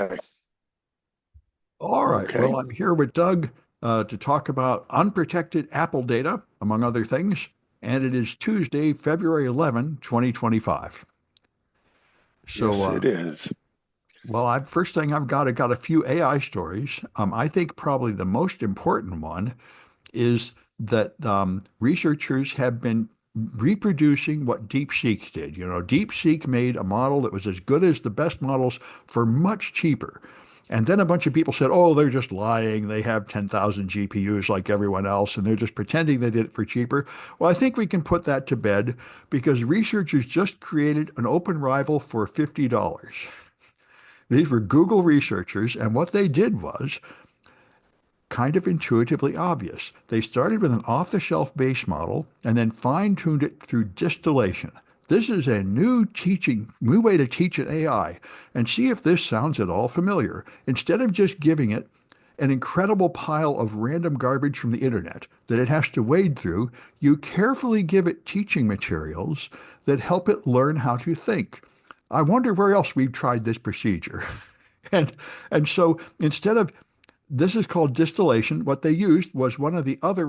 Okay. All right. Okay. Well, I'm here with Doug to talk about unprotected Apple data, among other things. And it is Tuesday, February 11, 2025. So, Yes, it is. first thing I got a few AI stories. I think probably the most important one is that researchers have been reproducing what DeepSeek did. DeepSeek made a model that was as good as the best models for much cheaper. And then a bunch of people said, oh, they're just lying. They have 10,000 GPUs like everyone else, and they're just pretending they did it for cheaper. Well, I think we can put that to bed because researchers just created an open rival for $50. These were Google researchers, and what they did was kind of intuitively obvious. They started with an off-the-shelf base model and then fine-tuned it through distillation. This is a new way to teach an AI, and see if this sounds at all familiar. Instead of just giving it an incredible pile of random garbage from the internet that it has to wade through, you carefully give it teaching materials that help it learn how to think. I wonder where else we've tried this procedure. And and so instead of this is called distillation. What they used was one of the other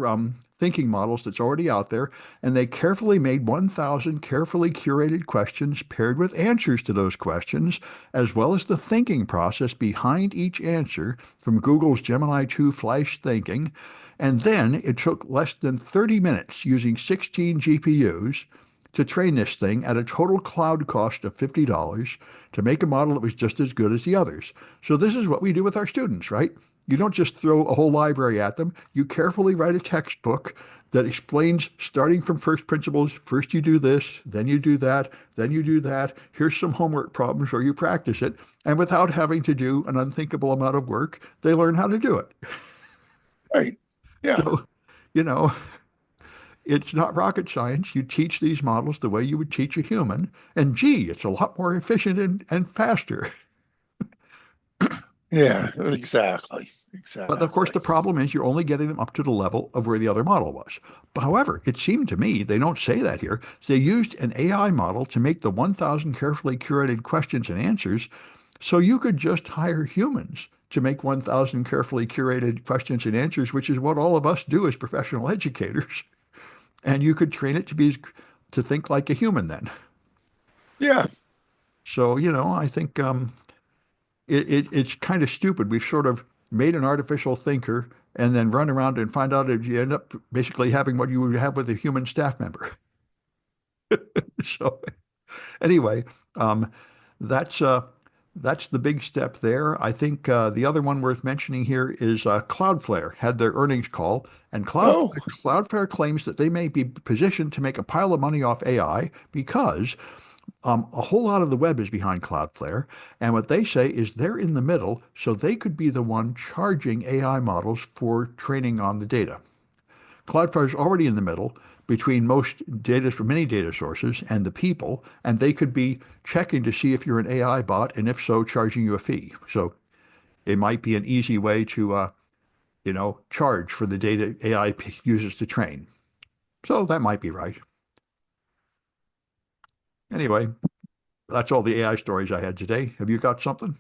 thinking models that's already out there, and they carefully made 1,000 carefully curated questions paired with answers to those questions, as well as the thinking process behind each answer from Google's Gemini 2 Flash Thinking. And then it took less than 30 minutes using 16 GPUs to train this thing at a total cloud cost of $50 to make a model that was just as good as the others. So this is what we do with our students, right? You don't just throw a whole library at them. You carefully write a textbook that explains starting from first principles. First you do this, then you do that, then you do that. Here's some homework problems where you practice it. And without having to do an unthinkable amount of work, they learn how to do it. Right. Yeah. So, you know, it's not rocket science. You teach these models the way you would teach a human. And gee, it's a lot more efficient and faster. Yeah. Exactly. But of course, Exactly. the problem is you're only getting them up to the level of where the other model was. However, it seemed to me, they don't say that here, they used an AI model to make the 1,000 carefully curated questions and answers, so you could just hire humans to make 1,000 carefully curated questions and answers, which is what all of us do as professional educators. And you could train it to think like a human then. Yeah. So, I think it's kind of stupid. We've sort of made an artificial thinker and then run around and find out that you end up basically having what you would have with a human staff member. So anyway, um, that's uh, that's the big step there. I think the other one worth mentioning here is Cloudflare had their earnings call, and Oh, Cloudflare claims that they may be positioned to make a pile of money off AI because a whole lot of the web is behind Cloudflare, and what they say is they're in the middle, so they could be the one charging AI models for training on the data. Cloudflare is already in the middle between most data from many data sources and the people, and they could be checking to see if you're an AI bot, and if so, charging you a fee. So it might be an easy way to, charge for the data AI uses to train. So that might be right. Anyway, that's all the AI stories I had today. Have you got something?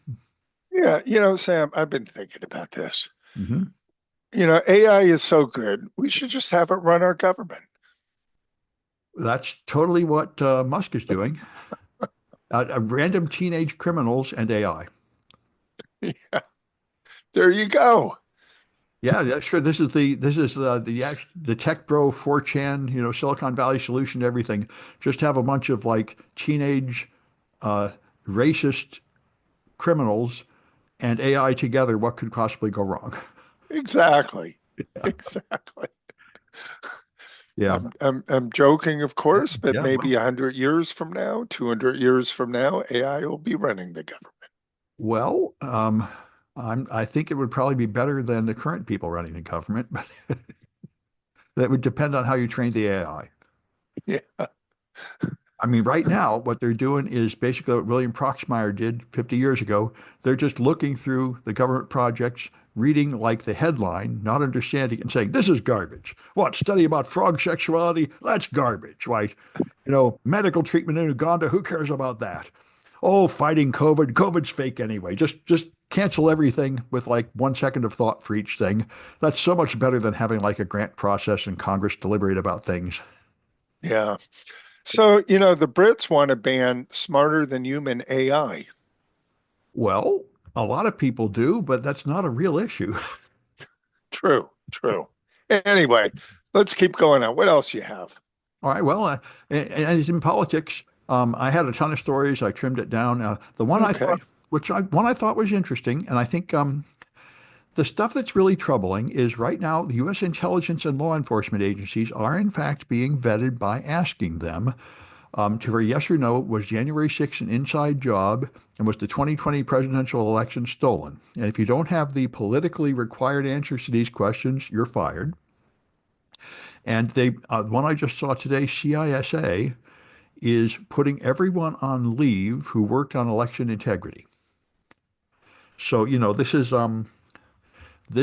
yeah. Sam, I've been thinking about this. Hmm. AI is so good. We should just have it run our government. That's totally what Musk is doing. Random teenage criminals and AI. Yeah. There you go. Yeah, yeah, sure. This is the tech bro 4chan, Silicon Valley solution to everything. Just have a bunch of like teenage uh, racist criminals and AI together. What could possibly go wrong? Exactly. Exactly. Yeah, I'm joking, of course, but yeah. maybe 100 years from now, 200 years from now, AI will be running the government. Well, I think it would probably be better than the current people running the government, but that would depend on how you train the AI. Yeah. I mean, right now, what they're doing is basically what William Proxmire did 50 years ago. They're just looking through the government projects, reading like the headline, not understanding, and saying, this is garbage. What, study about frog sexuality? That's garbage. Medical treatment in Uganda, who cares about that? oh, fighting COVID. COVID's fake anyway. Just cancel everything with like 1 second of thought for each thing. That's so much better than having like a grant process and Congress deliberate about things. Yeah. So, the Brits want to ban smarter than human AI. Well, a lot of people do, but that's not a real issue. True, true. Anyway, let's keep going on. What else you have? All right. Well, and in politics, I had a ton of stories. I trimmed it down. The one I thought, Okay. one I thought was interesting, and I think the stuff that's really troubling is right now the U.S. intelligence and law enforcement agencies are in fact being vetted by asking them to a yes or no, was January 6th an inside job and was the 2020 presidential election stolen? And if you don't have the politically required answers to these questions, you're fired. And one I just saw today, CISA is putting everyone on leave who worked on election integrity. So, this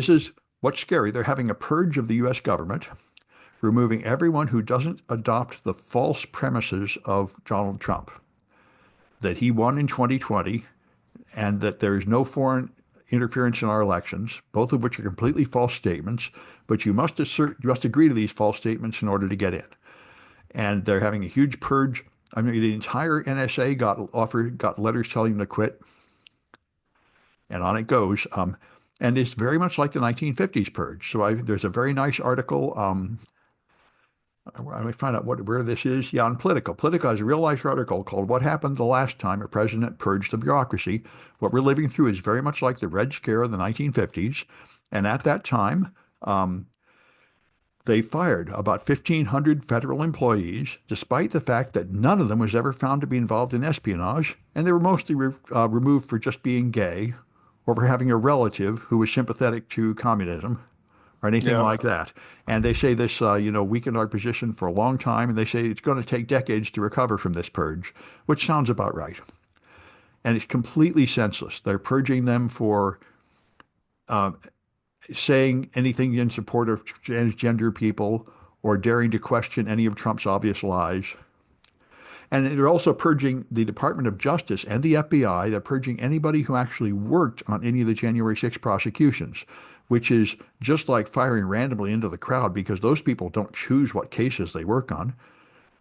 is what's scary. They're having a purge of the US government, removing everyone who doesn't adopt the false premises of Donald Trump, that he won in 2020 and that there is no foreign interference in our elections, both of which are completely false statements, but you must agree to these false statements in order to get in. And they're having a huge purge. I mean, the entire NSA got letters telling them to quit, and on it goes. And it's very much like the 1950s purge. So there's a very nice article. Let me find out where this is. Yeah, on Politico. Politico has a real nice article called "What Happened the Last Time a President Purged the Bureaucracy." What we're living through is very much like the Red Scare of the 1950s. And at that time, um, they fired about 1,500 federal employees, despite the fact that none of them was ever found to be involved in espionage, and they were mostly removed for just being gay or for having a relative who was sympathetic to communism or anything Yeah. like that. And they say this, weakened our position for a long time, and they say it's going to take decades to recover from this purge, which sounds about right. And it's completely senseless. They're purging them for uh, saying anything in support of transgender people or daring to question any of Trump's obvious lies. And they're also purging the Department of Justice and the FBI. They're purging anybody who actually worked on any of the January 6 prosecutions, which is just like firing randomly into the crowd because those people don't choose what cases they work on.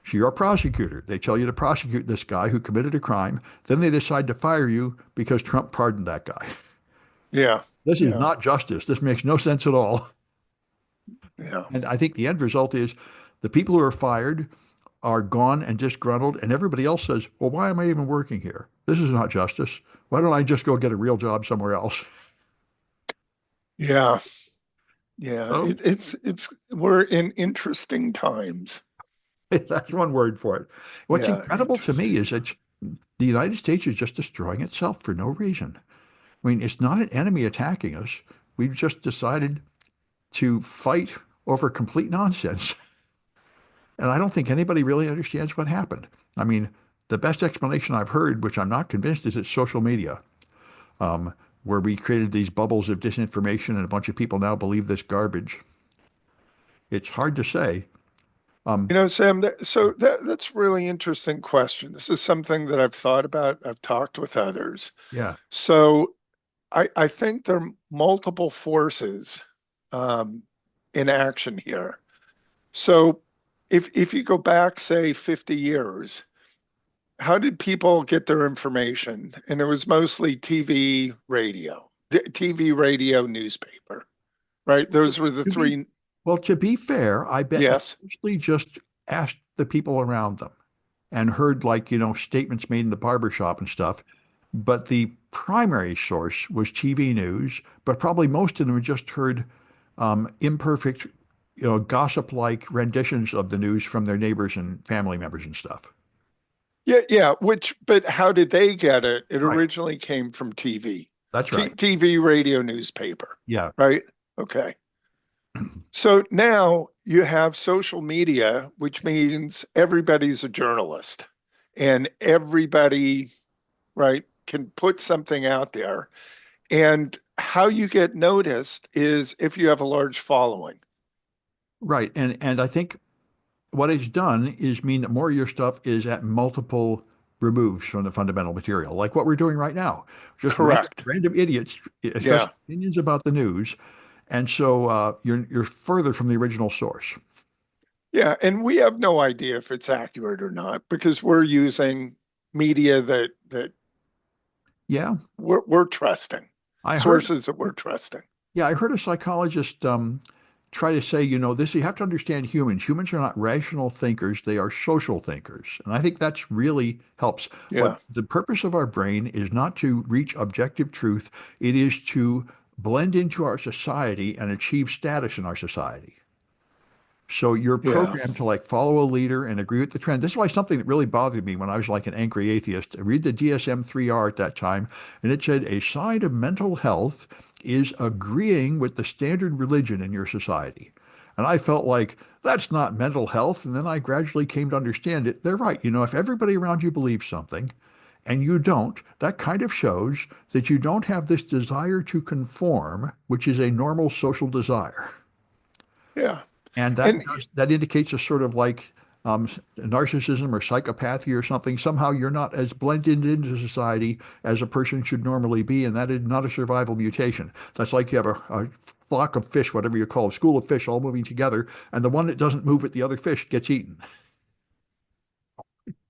So you're a prosecutor. They tell you to prosecute this guy who committed a crime. Then they decide to fire you because Trump pardoned that guy. Yeah. This is Yeah. not justice. This makes no sense at all. Yeah. And I think the end result is the people who are fired are gone and disgruntled, and everybody else says, well, why am I even working here? This is not justice. Why don't I just go get a real job somewhere else? Yeah. Yeah. So We're in interesting times. that's one word for it. What's Yeah. incredible to me Interesting. is that the United States is just destroying itself for no reason. I mean, it's not an enemy attacking us. We've just decided to fight over complete nonsense. And I don't think anybody really understands what happened. I mean, the best explanation I've heard, which I'm not convinced, is it's social media, um, where we created these bubbles of disinformation and a bunch of people now believe this garbage. It's hard to say. Um, Sam, that's really interesting question. This is something that I've thought about. I've talked with others. yeah, So I think there are multiple forces um, in action here. So if you go back, say, 50 years, how did people get their information? And it was mostly TV, radio, TV, radio, newspaper, right? to, Those were the to be three. well, to be fair, I bet they Yes. mostly just asked the people around them and heard like, statements made in the barber shop and stuff. But the primary source was TV news, but probably most of them just heard imperfect, gossip-like renditions of the news from their neighbors and family members and stuff. Yeah, yeah. But how did they get it? It Right. originally came from TV, That's right. TV, radio, newspaper, Yeah. right? Okay. So now you have social media, which means everybody's a journalist and everybody, right, can put something out there. And how you get noticed is if you have a large following. Right. And I think what it's done is mean that more of your stuff is at multiple removes from the fundamental material, like what we're doing right now. Just Correct. random idiots expressing Yeah. opinions about the news, and so you're further from the original source. Yeah. And we have no idea if it's accurate or not because we're using media that Yeah, we're trusting, I heard. sources that we're trusting. Yeah, I heard a psychologist try to say, this you have to understand humans. Humans are not rational thinkers, they are social thinkers. And I think that's really helps. What Yeah. the purpose of our brain is not to reach objective truth, it is to blend into our society and achieve status in our society. So you're Yeah. programmed to like follow a leader and agree with the trend. This is why something that really bothered me when I was like an angry atheist. I read the DSM-3R at that time, and it said a sign of mental health is agreeing with the standard religion in your society. And I felt like that's not mental health. And then I gradually came to understand it. They're right. If everybody around you believes something and you don't, that kind of shows that you don't have this desire to conform, which is a normal social desire. Yeah. And And that indicates a sort of like narcissism or psychopathy or something. Somehow you're not as blended into society as a person should normally be, and that is not a survival mutation. That's like you have a flock of fish, whatever you call it, a school of fish all moving together, and the one that doesn't move with the other fish gets eaten.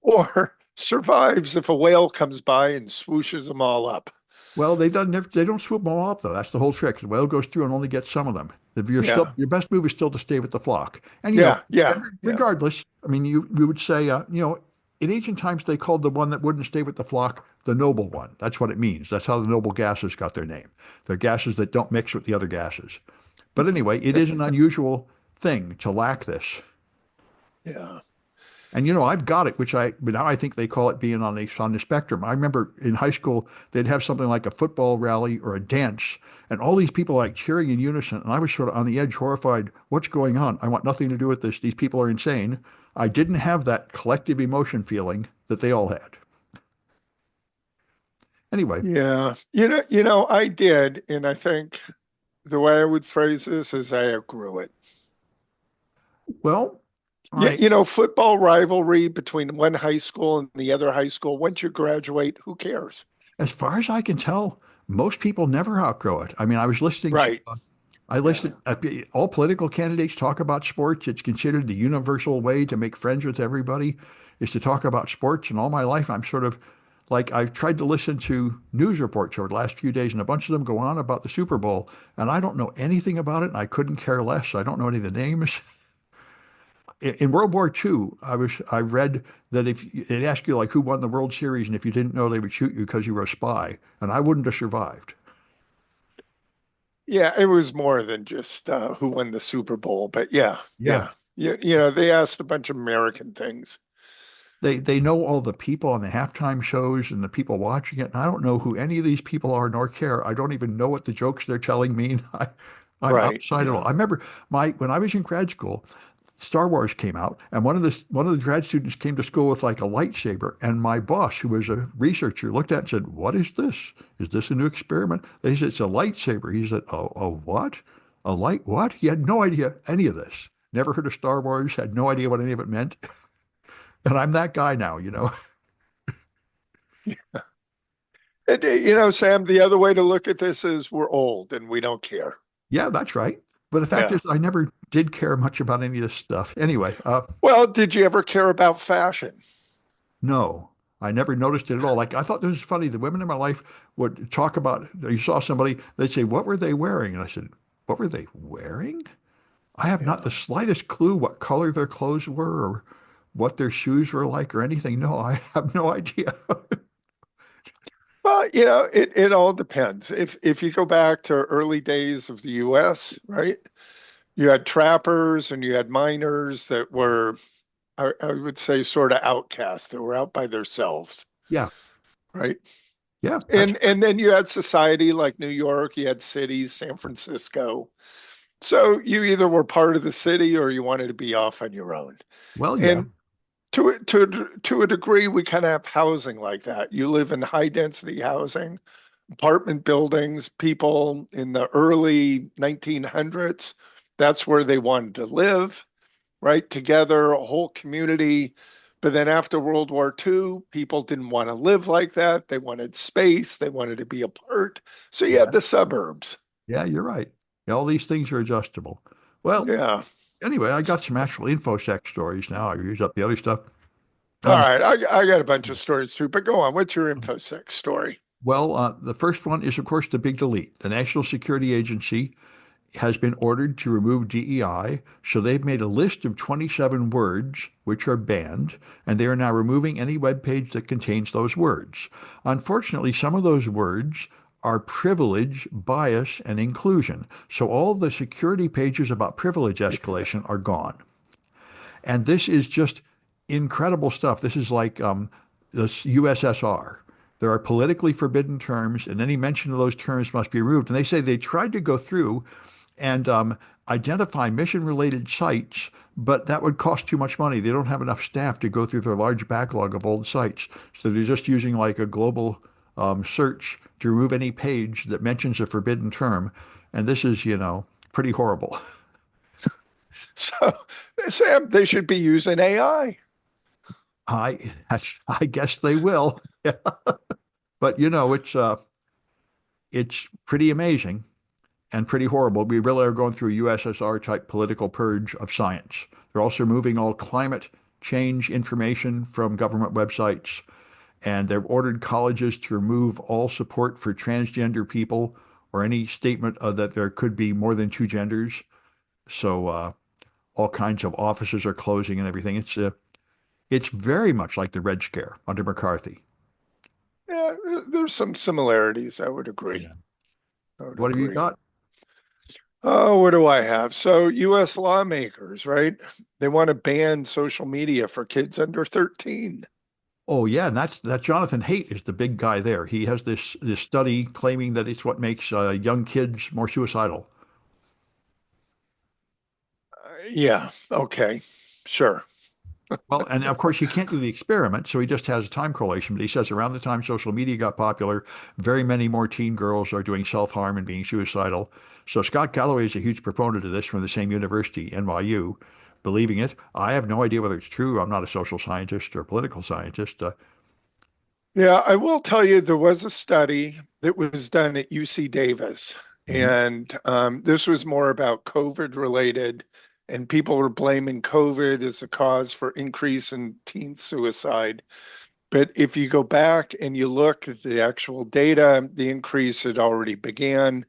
or survives if a whale comes by and swooshes them all up. Well, they don't swoop them all up though. That's the whole trick. The whale goes through and only gets some of them. If you're still Yeah. your best move is still to stay with the flock. And Yeah. Yeah. Yeah. regardless, I mean, you would say, in ancient times they called the one that wouldn't stay with the flock the noble one. That's what it means. That's how the noble gases got their name. They're gases that don't mix with the other gases. But anyway, it is an unusual thing to lack this. Yeah. And I've got it, but now I think they call it being on the spectrum. I remember in high school they'd have something like a football rally or a dance, and all these people like cheering in unison, and I was sort of on the edge, horrified. What's going on? I want nothing to do with this. These people are insane. I didn't have that collective emotion feeling that they all had. Anyway, Yeah. I did, and I think the way I would phrase this is I outgrew it. well, Yeah, I football rivalry between one high school and the other high school, once you graduate, who cares? as far as I can tell, most people never outgrow it. I mean, Right. I Yeah. listened, all political candidates talk about sports. It's considered the universal way to make friends with everybody is to talk about sports. And all my life, I'm sort of like, I've tried to listen to news reports over the last few days, and a bunch of them go on about the Super Bowl. And I don't know anything about it, and I couldn't care less. I don't know any of the names. In World War II, I read that if they'd ask you like who won the World Series, and if you didn't know, they would shoot you because you were a spy, and I wouldn't have survived. Yeah, it was more than just who won the Super Bowl, but yeah, Yeah. yeah. They asked a bunch of American things. They know all the people on the halftime shows and the people watching it, and I don't know who any of these people are nor care. I don't even know what the jokes they're telling mean. I'm Right. outside it all. Yeah. I remember when I was in grad school, Star Wars came out, and one of the grad students came to school with like a lightsaber, and my boss, who was a researcher, looked at it and said, "What is this? Is this a new experiment?" They said, "It's a lightsaber." He said, "Oh, a what? A light what?" He had no idea any of this. Never heard of Star Wars, had no idea what any of it meant. And I'm that guy now. And, Sam, the other way to look at this is we're old and we don't care. Yeah, that's right. But the fact Yeah. is, I never did care much about any of this stuff. Anyway, Well, did you ever care about fashion? no, I never noticed it at all. Like, I thought this was funny. The women in my life would talk about, you saw somebody, they'd say, "What were they wearing?" And I said, "What were they wearing? I have not Yeah. the slightest clue what color their clothes were or what their shoes were like or anything. No, I have no idea." Well, it all depends. If you go back to early days of the US, right? You had trappers and you had miners that were, I would say, sort of outcasts. That were out by themselves, Yeah, right? yeah, that's And then you had society like New York, you had cities, San Francisco. So you either were part of the city or you wanted to be off on your own. well, yeah, And to a degree, we kind of have housing like that. You live in high density housing, apartment buildings, people in the early 1900s, that's where they wanted to live, right? Together, a whole community, But then after World War II, people didn't want to live like that. They wanted space, they wanted to be apart. So you had Yeah. the suburbs. Yeah, you're right. Yeah, all these things are adjustable. Well, Yeah. anyway, I got some actual InfoSec stories now. I used up the other stuff. All Um, right. I got a bunch of stories too, but go on. What's your InfoSec story? well, the first one is, of course, the big delete. The National Security Agency has been ordered to remove DEI, so they've made a list of 27 words which are banned, and they are now removing any web page that contains those words. Unfortunately, some of those words are privilege, bias, and inclusion. So all the security pages about privilege escalation are gone. And this is just incredible stuff. This is like the USSR. There are politically forbidden terms, and any mention of those terms must be removed. And they say they tried to go through and identify mission-related sites, but that would cost too much money. They don't have enough staff to go through their large backlog of old sites. So they're just using like a global search to remove any page that mentions a forbidden term. And this is, pretty horrible. So, Sam, they should be using AI. I guess they will. But it's pretty amazing and pretty horrible. We really are going through a USSR type political purge of science. They're also removing all climate change information from government websites, and they've ordered colleges to remove all support for transgender people or any statement that there could be more than two genders. So all kinds of offices are closing and everything. It's very much like the Red Scare under McCarthy. Yeah, there's some similarities. I would agree. Yeah. I would What have you agree. got? Oh, what do I have? So, U.S. lawmakers, right? They want to ban social media for kids under 13. Oh yeah, and that Jonathan Haidt is the big guy there. He has this study claiming that it's what makes young kids more suicidal. Yeah, okay, sure. Well, and of course he can't do the experiment, so he just has a time correlation. But he says around the time social media got popular, very many more teen girls are doing self-harm and being suicidal. So Scott Galloway is a huge proponent of this from the same university, NYU, believing it. I have no idea whether it's true. I'm not a social scientist or political scientist. Yeah, I will tell you there was a study that was done at UC Davis, Mhm. and this was more about COVID related, and people were blaming COVID as the cause for increase in teen suicide. But if you go back and you look at the actual data, the increase had already began.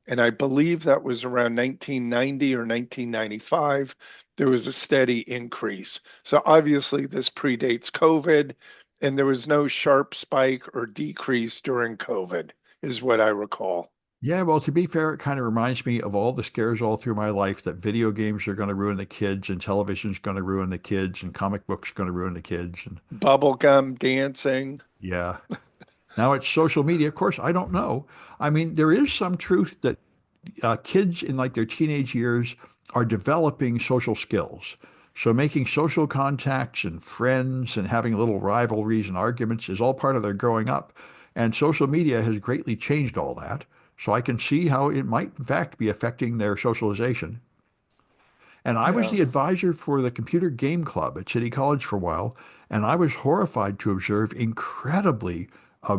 And I believe that was around 1990 or 1995. There was a steady increase. So obviously, this predates COVID, and there was no sharp spike or decrease during COVID, is what I recall. Yeah, well, to be fair, it kind of reminds me of all the scares all through my life that video games are going to ruin the kids and television's going to ruin the kids and comic books are going to ruin the kids. And Bubblegum dancing. yeah, now it's social media. Of course, I don't know. I mean, there is some truth that kids in like their teenage years are developing social skills. So making social contacts and friends and having little rivalries and arguments is all part of their growing up. And social media has greatly changed all that. So I can see how it might, in fact, be affecting their socialization. And I was Yeah. the advisor for the computer game club at City College for a while, and I was horrified to observe incredibly uh,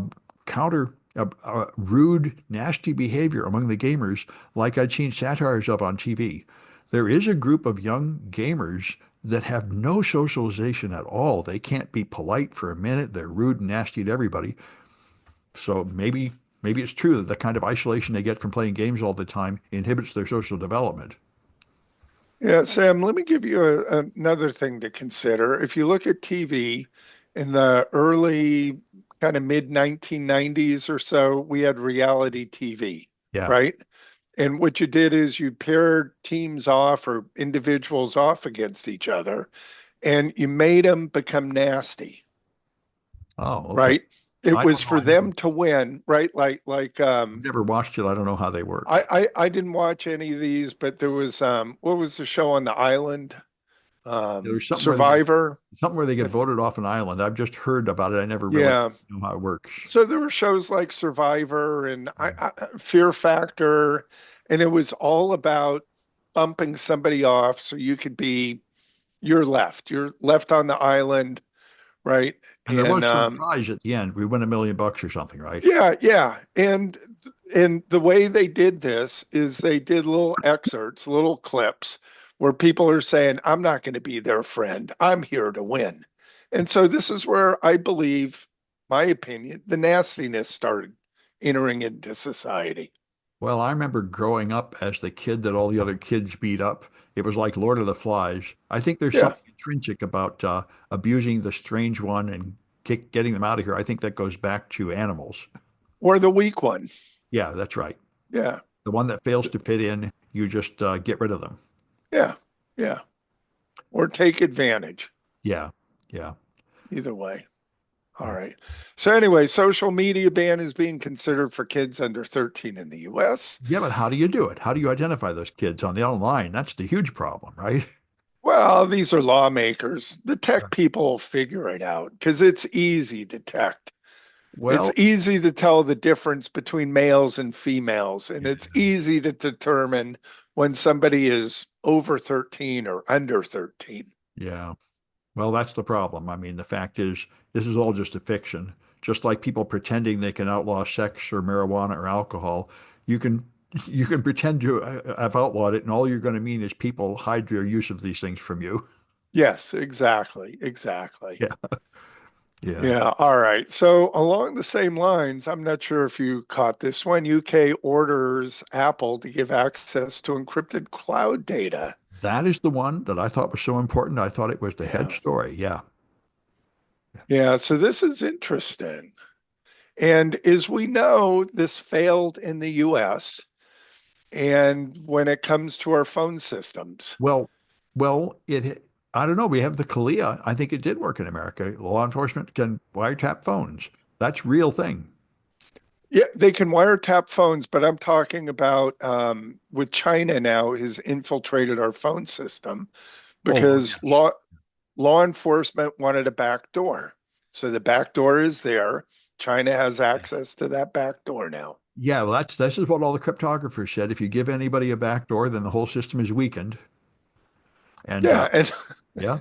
rude, nasty behavior among the gamers, like I'd seen satires of on TV. There is a group of young gamers that have no socialization at all. They can't be polite for a minute. They're rude and nasty to everybody. So maybe it's true that the kind of isolation they get from playing games all the time inhibits their social development. Yeah, Sam, let me give you another thing to consider. If you look at TV in the early kind of mid 1990s or so, we had reality TV, Yeah. right? And what you did is you paired teams off or individuals off against each other and you made them become nasty, Oh, okay. right? It I was don't know. for them to win, right? I've never watched it. I don't know how they work. I didn't watch any of these, but there was what was the show on the island? There's Survivor. something where they I get th- voted off an island. I've just heard about it. I never really yeah. know how it works. So there were shows like Survivor and Yeah. Fear Factor, and it was all about bumping somebody off so you're left. You're left on the island. right? And there And was some prize at the end. We win $1 million or something, right? yeah, yeah. And the way they did this is they did little excerpts, little clips where people are saying, I'm not going to be their friend. I'm here to win. And so this is where I believe, my opinion, the nastiness started entering into society. Well, I remember growing up as the kid that all the other kids beat up. It was like Lord of the Flies. I think there's Yeah. something intrinsic about abusing the strange one and getting them out of here. I think that goes back to animals. Or the weak one. Yeah, that's right. Yeah. The one that fails to fit in, you just get rid of them. Yeah. Yeah. Or take advantage. Yeah, yeah, Either way. All yeah. right. So anyway, social media ban is being considered for kids under 13 in the US. Yeah, but how do you do it? How do you identify those kids on the online? That's the huge problem, right? Well, these are lawmakers. The tech people will figure it out because it's easy to detect. It's Well, easy to tell the difference between males and females, and it it's is. easy to determine when somebody is over 13 or under 13. Yeah. Well, that's the problem. I mean, the fact is, this is all just a fiction. Just like people pretending they can outlaw sex or marijuana or alcohol, you can you can pretend to have outlawed it, and all you're going to mean is people hide their use of these things from you. Yes, exactly. Exactly. Yeah, yeah. Yeah. All right. So, along the same lines, I'm not sure if you caught this one. UK orders Apple to give access to encrypted cloud data. That is the one that I thought was so important. I thought it was the head Yeah. story. Yeah. Yeah. So, this is interesting. And as we know, this failed in the US. And when it comes to our phone systems, Well, I don't know. We have the Kalia. I think it did work in America. Law enforcement can wiretap phones. That's real thing. yeah, they can wiretap phones, but I'm talking about with China now has infiltrated our phone system Oh, well, because yes. law enforcement wanted a back door. So the back door is there. China has access to that back door now. Yeah, well, this is what all the cryptographers said. If you give anybody a backdoor, then the whole system is weakened. And Yeah, and yeah,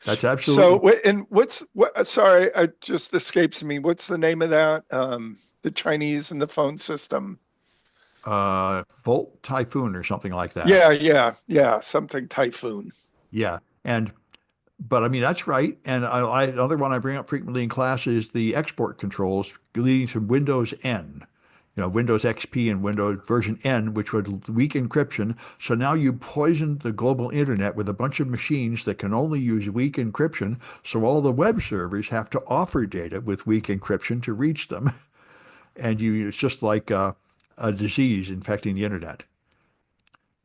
that's absolutely so and what? Sorry, it just escapes me. What's the name of that? The Chinese and the phone system. Volt Typhoon or something like that. Yeah, yeah, yeah. Something typhoon. Yeah, and but I mean that's right. And another one I bring up frequently in class is the export controls leading to Windows N. Windows XP and Windows version N, which would weak encryption. So now you poisoned the global internet with a bunch of machines that can only use weak encryption. So all the web servers have to offer data with weak encryption to reach them. And it's just like a disease infecting the internet.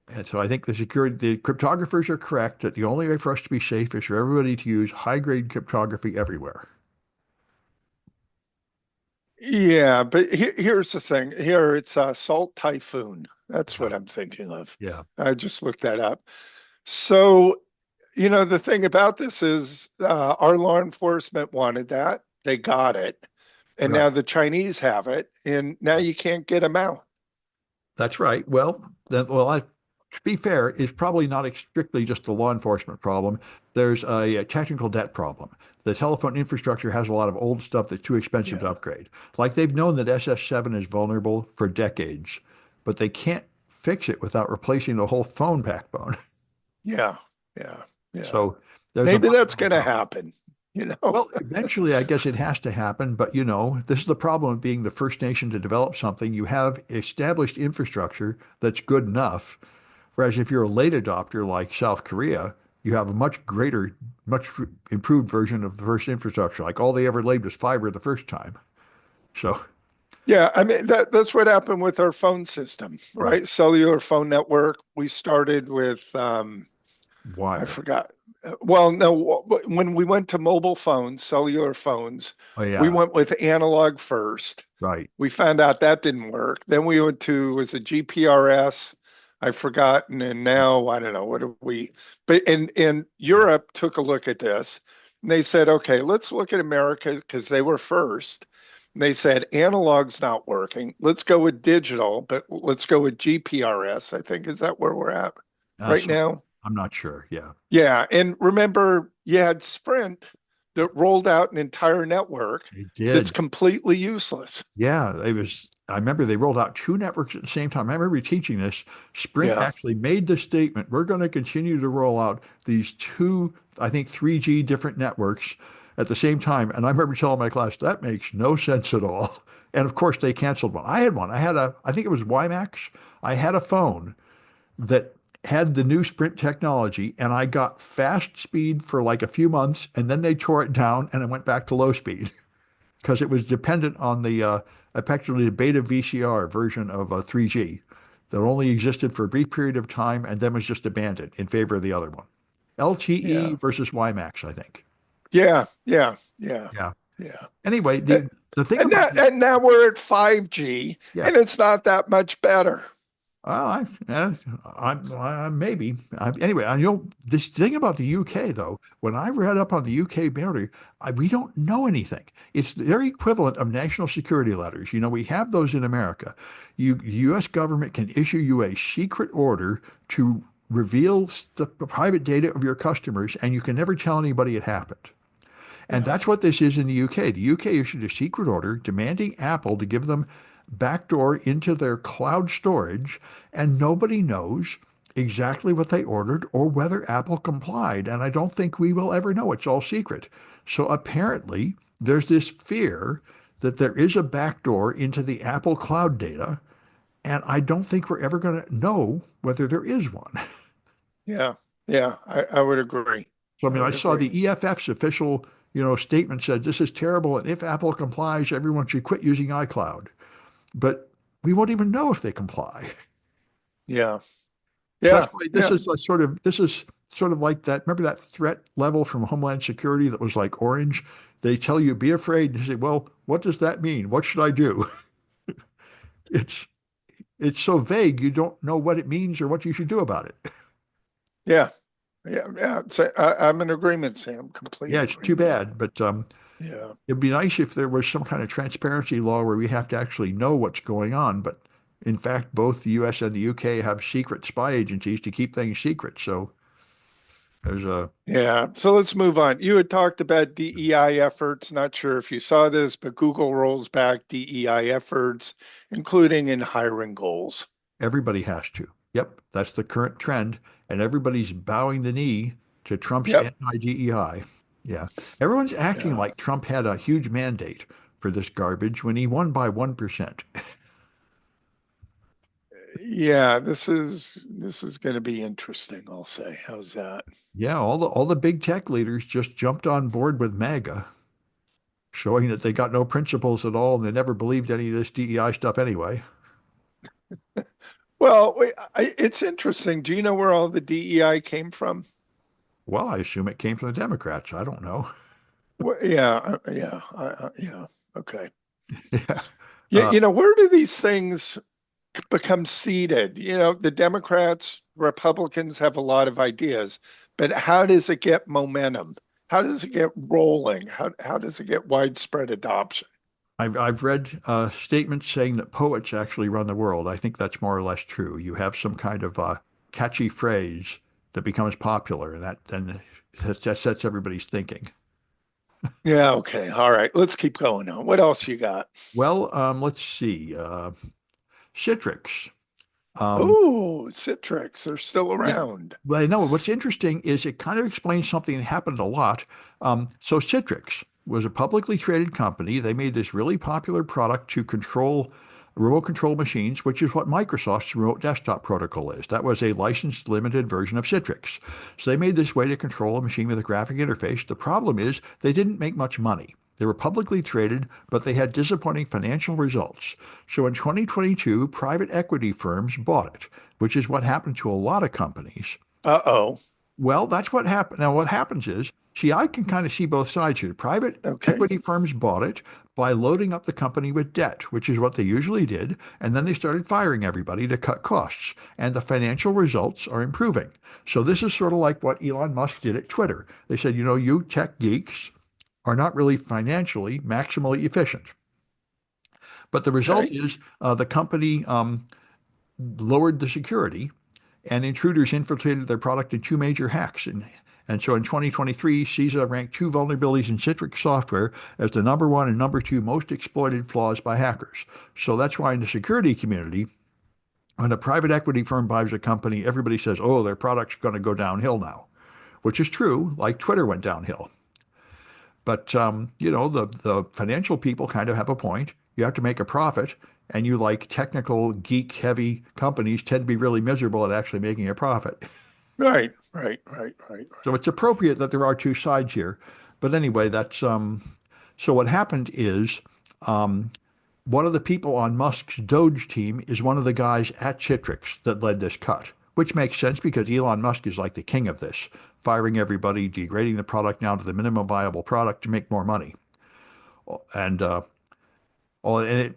And so I think the cryptographers are correct that the only way for us to be safe is for everybody to use high-grade cryptography everywhere. Yeah, but here's the thing. Here it's Salt Typhoon. That's Yeah. what I'm thinking of. Yeah. I just looked that up. So, the thing about this is our law enforcement wanted that. They got it. And now Right. the Chinese have it. And now Right. you can't get them out. That's right. To be fair, it's probably not strictly just a law enforcement problem. There's a technical debt problem. The telephone infrastructure has a lot of old stuff that's too expensive to Yeah. upgrade. Like they've known that SS7 is vulnerable for decades, but they can't fix it without replacing the whole phone backbone. Yeah. Yeah. Yeah. So there's a Maybe that's fundamental going to problem. happen, Well, eventually, I guess it has to happen. But, this is the problem of being the first nation to develop something. You have established infrastructure that's good enough. Whereas if you're a late adopter like South Korea, you have a much greater, much improved version of the first infrastructure. Like all they ever laid was fiber the first time. So, Yeah, I mean that's what happened with our phone system, right. right? Cellular phone network. We started with I Wire. forgot. Well, no, when we went to mobile phones, cellular phones, Oh, we yeah. went with analog first. Right. We found out that didn't work. Then we went to was a GPRS. I've forgotten, and now I don't know what are we. But in Yeah. Europe took a look at this, and they said, okay, let's look at America because they were first. And they said analog's not working. Let's go with digital, but let's go with GPRS. I think is that where we're at right So now? I'm not sure. Yeah. Yeah, and remember you had Sprint. that rolled out an entire network They that's did. completely useless. Yeah, it was. I remember they rolled out two networks at the same time. I remember teaching this. Sprint Yeah, actually made the statement, we're going to continue to roll out these two, I think 3G different networks at the same time. And I remember telling my class, that makes no sense at all. And of course, they canceled one. I had one. I think it was WiMAX. I had a phone that had the new Sprint technology, and I got fast speed for like a few months, and then they tore it down, and it went back to low speed because it was dependent on the effectively the beta VCR version of 3G that only existed for a brief period of time and then was just abandoned in favor of the other one. LTE yeah, versus WiMAX, I think. yeah, yeah, yeah, Yeah. yeah. Anyway, And, the thing and about now, the and now we're at 5G, yeah. and it's not that much better. Well, maybe. Anyway, I know this thing about the UK, though. When I read up on the UK boundary, we don't know anything. It's their equivalent of national security letters. You know, we have those in America. U.S. government can issue you a secret order to reveal the private data of your customers, and you can never tell anybody it happened. And Yeah, that's what this is in the UK. The UK issued a secret order demanding Apple to give them backdoor into their cloud storage, and nobody knows exactly what they ordered or whether Apple complied. And I don't think we will ever know. It's all secret. So apparently, there's this fear that there is a backdoor into the Apple cloud data, and I don't think we're ever going to know whether there is one. yeah, yeah. I would agree. So, I I mean, I would saw agree. the EFF's official, statement said this is terrible, and if Apple complies, everyone should quit using iCloud. But we won't even know if they comply. Yeah, So yeah, that's why yeah, this is sort of like that. Remember that threat level from Homeland Security that was like orange? They tell you be afraid. You say, well, what does that mean? What should I do? It's it's so vague you don't know what it means or what you should do about it. yeah, yeah, yeah. I'm in agreement, Sam. Complete Yeah, it's too agreement. bad, but Yeah, it'd be nice if there was some kind of transparency law where we have to actually know what's going on. But in fact, both the US and the UK have secret spy agencies to keep things secret. So there's a yeah. So let's move on. You had talked about DEI efforts. Not sure if you saw this, but Google rolls back DEI efforts, including in hiring goals. everybody has to. Yep, that's the current trend. And everybody's bowing the knee to Trump's Yep. anti-DEI. Yeah. Everyone's acting Yeah. like Trump had a huge mandate for this garbage when he won by 1%. Yeah, this is going to be interesting, I'll say. How's that? Yeah, all the big tech leaders just jumped on board with MAGA, showing that they got no principles at all and they never believed any of this DEI stuff anyway. Well, wait, it's interesting. Do you know where all the DEI came from? Well, I assume it came from the Democrats. I don't know. Yeah, yeah, yeah. Okay. Yeah. Yeah, Uh, where do these things become seeded? The Democrats, Republicans have a lot of ideas, but how does it get momentum? How does it get rolling? How does it get widespread adoption? I've read statements saying that poets actually run the world. I think that's more or less true. You have some kind of catchy phrase that becomes popular, and that then that sets everybody's thinking. Yeah, okay. All right. Let's keep going on. What else you got? Well, let's see. Citrix. Um, Oh, Citrix are still Yeah. around. Well, no, what's interesting is it kind of explains something that happened a lot. So Citrix was a publicly traded company. They made this really popular product to control remote control machines, which is what Microsoft's remote desktop protocol is. That was a licensed limited version of Citrix. So they made this way to control a machine with a graphic interface. The problem is they didn't make much money. They were publicly traded, but they had disappointing financial results. So in 2022, private equity firms bought it, which is what happened to a lot of companies. Uh-oh. Well, that's what happened. Now, what happens is, see, I can kind of see both sides here. Private Okay. equity firms bought it by loading up the company with debt, which is what they usually did. And then they started firing everybody to cut costs. And the financial results are improving. So this is sort of like what Elon Musk did at Twitter. They said, you tech geeks are not really financially maximally efficient. But the result Okay. is the company lowered the security and intruders infiltrated their product in two major hacks. And And so in 2023, CISA ranked two vulnerabilities in Citrix software as the number one and number two most exploited flaws by hackers. So that's why in the security community, when a private equity firm buys a company, everybody says, oh, their product's going to go downhill now, which is true, like Twitter went downhill. But the financial people kind of have a point. You have to make a profit, and you like technical, geek-heavy companies tend to be really miserable at actually making a profit. Right, right, right, right, So right. it's appropriate that there are two sides here. But anyway, that's so what happened is um, one of the people on Musk's Doge team is one of the guys at Citrix that led this cut, which makes sense because Elon Musk is like the king of this, firing everybody, degrading the product down to the minimum viable product to make more money. And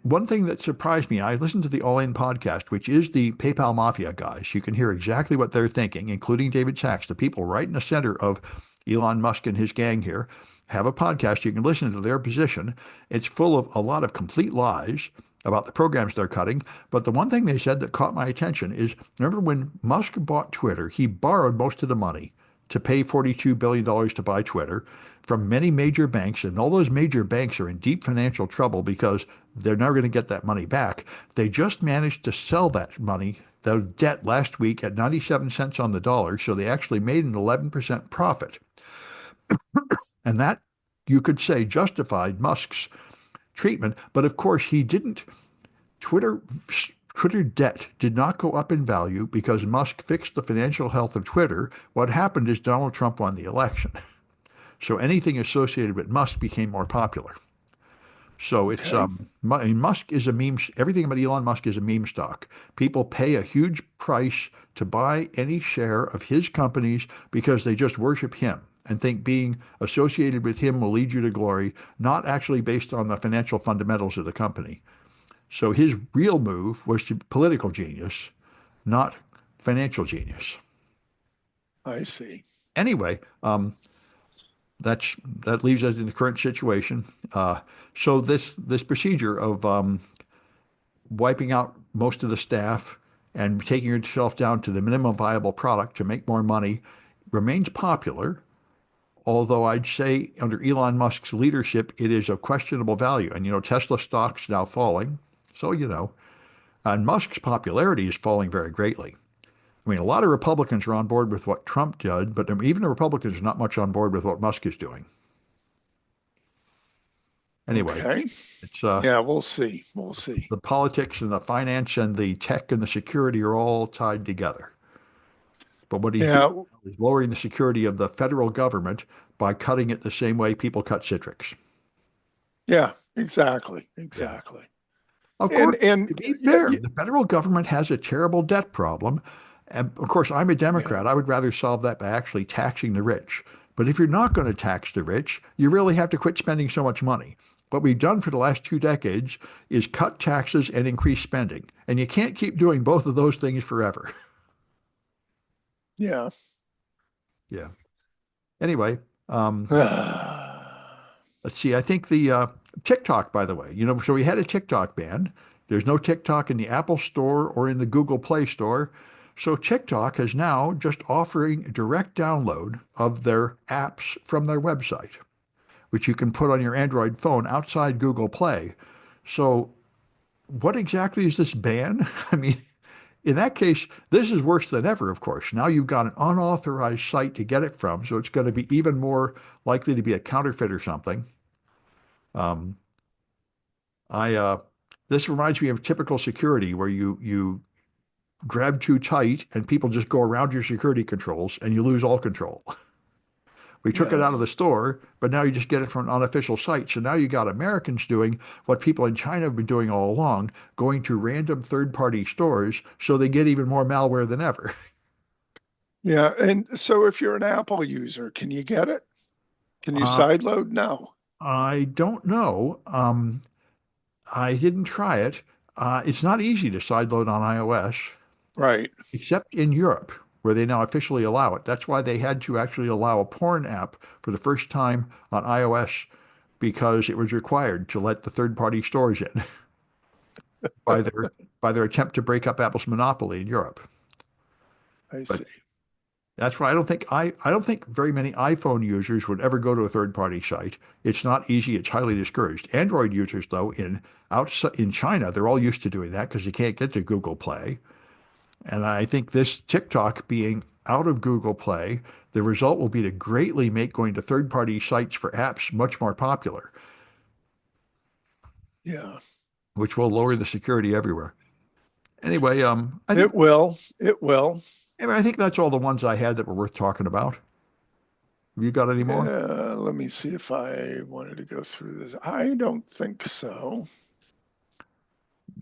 one thing that surprised me, I listened to the All In podcast, which is the PayPal Mafia guys. You can hear exactly what they're thinking, including David Sachs, the people right in the center of Elon Musk and his gang here, have a podcast. You can listen to their position. It's full of a lot of complete lies about the programs they're cutting. But the one thing they said that caught my attention is remember when Musk bought Twitter, he borrowed most of the money to pay $42 billion to buy Twitter from many major banks, and all those major banks are in deep financial trouble because they're never going to get that money back. They just managed to sell that money, the debt last week at 97 cents on the dollar, so they actually made an 11% profit. And that, you could say, justified Musk's treatment. But of course, he didn't. Twitter Twitter debt did not go up in value because Musk fixed the financial health of Twitter. What happened is Donald Trump won the election. So anything associated with Musk became more popular. So it's Okay. Musk is a meme. Everything about Elon Musk is a meme stock. People pay a huge price to buy any share of his companies because they just worship him and think being associated with him will lead you to glory, not actually based on the financial fundamentals of the company. So his real move was to political genius, not financial genius. I see. Anyway, that leaves us in the current situation. So this procedure of wiping out most of the staff and taking yourself down to the minimum viable product to make more money remains popular. Although I'd say under Elon Musk's leadership, it is of questionable value. And Tesla stock's now falling. So and Musk's popularity is falling very greatly. I mean, a lot of Republicans are on board with what Trump did, but even the Republicans are not much on board with what Musk is doing. Anyway, Okay. it's Yeah, we'll see. We'll see. the politics and the finance and the tech and the security are all tied together. But what he's doing Yeah, is lowering the security of the federal government by cutting it the same way people cut Citrix. yeah, exactly. Yeah. Exactly. Of course, And to be yeah, fair, the federal government has a terrible debt problem. And of course, I'm a yeah, Democrat. I would rather solve that by actually taxing the rich. But if you're not going to tax the rich, you really have to quit spending so much money. What we've done for the last 2 decades is cut taxes and increase spending. And you can't keep doing both of those things forever. yeah. Yeah. Anyway, um, Ah, let's see. I think the TikTok, by the way, so we had a TikTok ban. There's no TikTok in the Apple Store or in the Google Play Store. So TikTok is now just offering direct download of their apps from their website, which you can put on your Android phone outside Google Play. So what exactly is this ban? I mean, in that case, this is worse than ever, of course. Now you've got an unauthorized site to get it from, so it's going to be even more likely to be a counterfeit or something. Um, I This reminds me of typical security where you grab too tight and people just go around your security controls and you lose all control. We took it yeah, out of the store, but now you just get it from an unofficial site. So now you got Americans doing what people in China have been doing all along, going to random third-party stores so they get even more malware than ever. yeah. And so if you're an Apple user, can you get it? Can you Uh, sideload? No. I don't know. I didn't try it. It's not easy to sideload on iOS, Right. except in Europe, where they now officially allow it. That's why they had to actually allow a porn app for the first time on iOS because it was required to let the third-party stores in by their by their attempt to break up Apple's monopoly in Europe. I But see. That's why I don't think very many iPhone users would ever go to a third-party site. It's not easy. It's highly discouraged. Android users, though, in China, they're all used to doing that because you can't get to Google Play. And I think this TikTok being out of Google Play, the result will be to greatly make going to third-party sites for apps much more popular, Yeah, which will lower the security everywhere. Anyway, it will. It will. I think that's all the ones I had that were worth talking about. Have you got any more? Let me see if I wanted to go through this. I don't think so.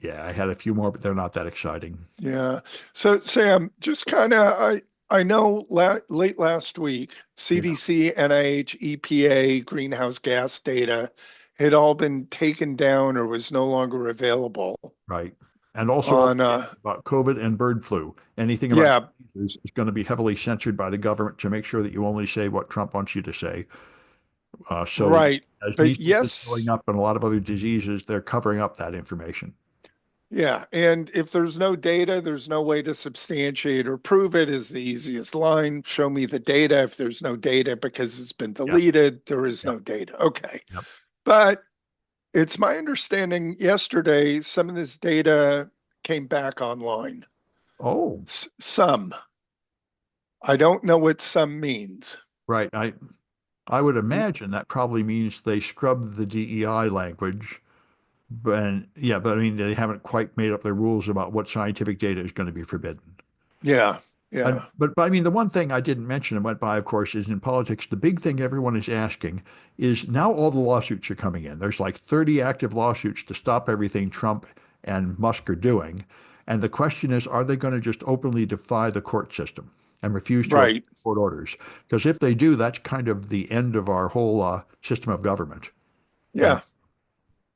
Yeah, I had a few more, but they're not that exciting. Yeah. So, Sam, just kind of, I know late last week, Yeah, CDC, NIH, EPA, greenhouse gas data had all been taken down or was no longer available right. And also all on, the data about COVID and bird flu. Anything about yeah, is going to be heavily censored by the government to make sure that you only say what Trump wants you to say. So right. as But measles is going yes, up and a lot of other diseases, they're covering up that information. yeah. And if there's no data, there's no way to substantiate or prove it is the easiest line. Show me the data. If there's no data because it's been Yeah, deleted, there is yeah, no data. Okay. yeah. But it's my understanding yesterday some of this data came back online. Oh, Some. I don't know what some means. right. I would imagine that probably means they scrubbed the DEI language. But yeah, but I mean they haven't quite made up their rules about what scientific data is going to be forbidden. Yeah, And yeah, but I mean, the one thing I didn't mention and went by, of course, is in politics, the big thing everyone is asking is now all the lawsuits are coming in. There's like 30 active lawsuits to stop everything Trump and Musk are doing. And the question is, are they going to just openly defy the court system and refuse to obey right. court orders? Because if they do, that's kind of the end of our whole system of government. And Yeah,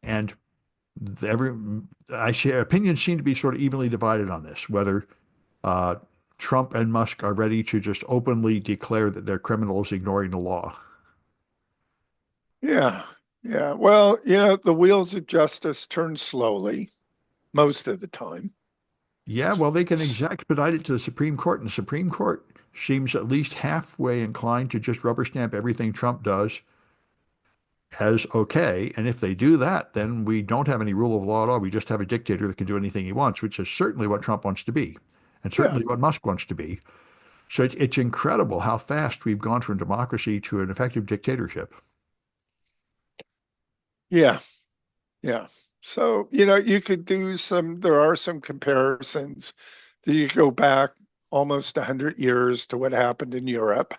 and every I share opinions seem to be sort of evenly divided on this, whether uh, Trump and Musk are ready to just openly declare that they're criminals ignoring the law. yeah, yeah. Well, the wheels of justice turn slowly most of the time. Yeah, well, they can expedite it to the Supreme Court, and the Supreme Court seems at least halfway inclined to just rubber stamp everything Trump does as okay. And if they do that, then we don't have any rule of law at all. We just have a dictator that can do anything he wants, which is certainly what Trump wants to be, and Yeah, certainly what Musk wants to be. So it's incredible how fast we've gone from democracy to an effective dictatorship. yeah, yeah. So, you could there are some comparisons. You go back almost 100 years to what happened in Europe.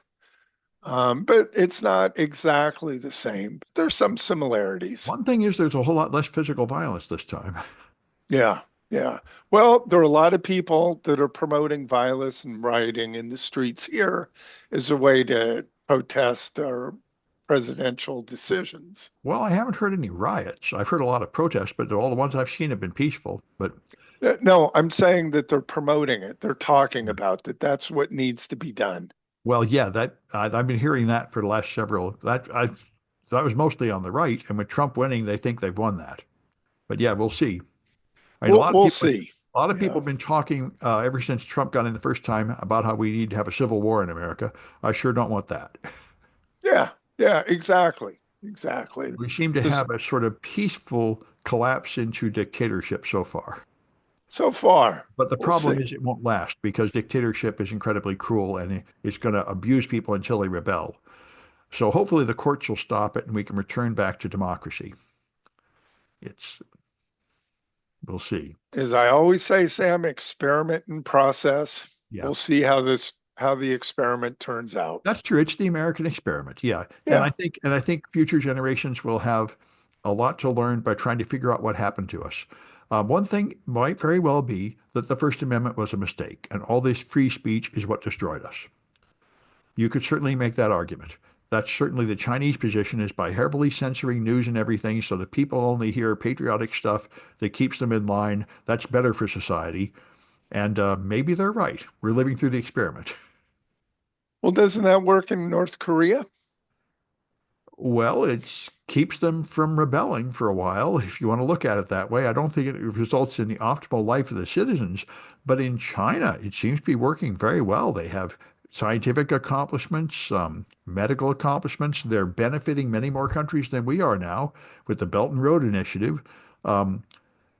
But it's not exactly the same. But there's some similarities. One thing is there's a whole lot less physical violence this time. Yeah, yeah. Well, there are a lot of people that are promoting violence and rioting in the streets here as a way to protest our presidential decisions. Well, I haven't heard any riots. I've heard a lot of protests, but all the ones I've seen have been peaceful. But No, I'm saying that they're promoting it. They're talking about that. That's what needs to be done. well, yeah, I've been hearing that for the last several. That was mostly on the right, and with Trump winning, they think they've won that. But yeah, we'll see. I mean, We'll see. a lot of people Yeah, have been talking ever since Trump got in the first time about how we need to have a civil war in America. I sure don't want that. yeah, yeah. Exactly, exactly. We seem to This have a sort of peaceful collapse into dictatorship so far. so far. But the We'll problem see. is it won't last because dictatorship is incredibly cruel and it's going to abuse people until they rebel. So hopefully the courts will stop it and we can return back to democracy. It's, we'll see. As I always say, Sam, experiment and process. Yeah, We'll see how the experiment turns out. that's true. It's the American experiment. Yeah. Yeah. And I think future generations will have a lot to learn by trying to figure out what happened to us. One thing might very well be that the First Amendment was a mistake and all this free speech is what destroyed us. You could certainly make that argument. That's certainly the Chinese position is by heavily censoring news and everything so that people only hear patriotic stuff that keeps them in line. That's better for society. And maybe they're right. We're living through the experiment. Well, doesn't that work in North Korea? Well, it keeps them from rebelling for a while, if you want to look at it that way. I don't think it results in the optimal life of the citizens, but in China, it seems to be working very well. They have scientific accomplishments, medical accomplishments. They're benefiting many more countries than we are now with the Belt and Road Initiative. Um,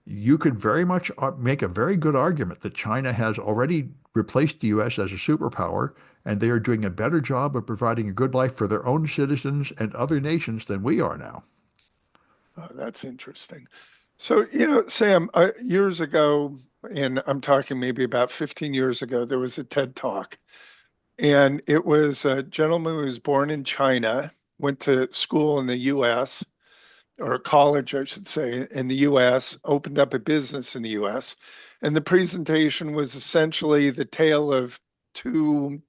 you could very much make a very good argument that China has already replaced the U.S. as a superpower, and they are doing a better job of providing a good life for their own citizens and other nations than we are now. That's interesting. So, Sam, years ago, and I'm talking maybe about 15 years ago, there was a TED Talk, and it was a gentleman who was born in China, went to school in the US, or college, I should say, in the US, opened up a business in the US. And the presentation was essentially the tale of two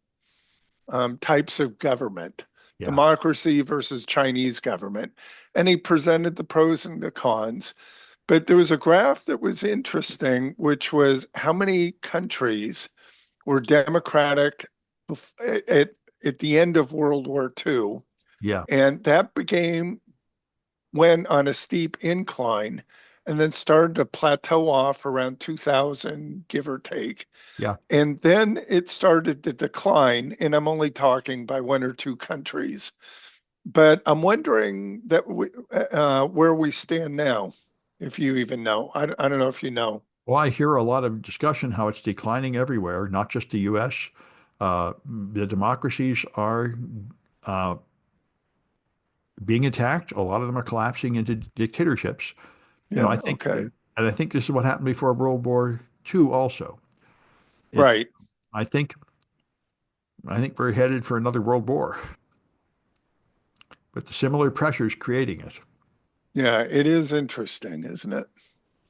types of government, Yeah, democracy versus Chinese government. And he presented the pros and the cons. But there was a graph that was interesting, which was how many countries were democratic at, at the end of World War II. yeah, And that became went on a steep incline and then started to plateau off around 2000, give or take. yeah. And then it started to decline, and I'm only talking by one or two countries. But I'm wondering where we stand now, if you even know. I don't know if you know. Well, I hear a lot of discussion how it's declining everywhere, not just the U.S. The democracies are uh, being attacked. A lot of them are collapsing into dictatorships. I Yeah, think, okay. and I think this is what happened before World War II also. It, Right. I think, I think we're headed for another world war, with the similar pressures creating it. Yeah, it is interesting, isn't it?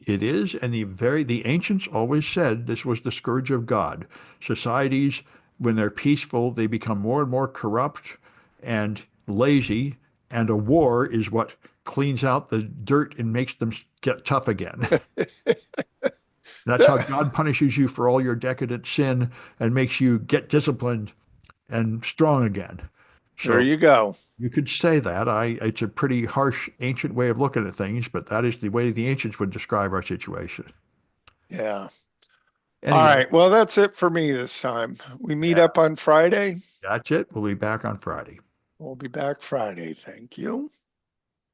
It is, and the ancients always said this was the scourge of God. Societies, when they're peaceful, they become more and more corrupt and lazy, and a war is what cleans out the dirt and makes them get tough again. That's how God punishes you for all your decadent sin and makes you get disciplined and strong again. There So you go. you could say that. It's a pretty harsh ancient way of looking at things, but that is the way the ancients would describe our situation. Yeah. All Anyway, right. Well, that's it for me this time. We meet yeah, up on Friday. that's it. We'll be back on Friday. We'll be back Friday. Thank you.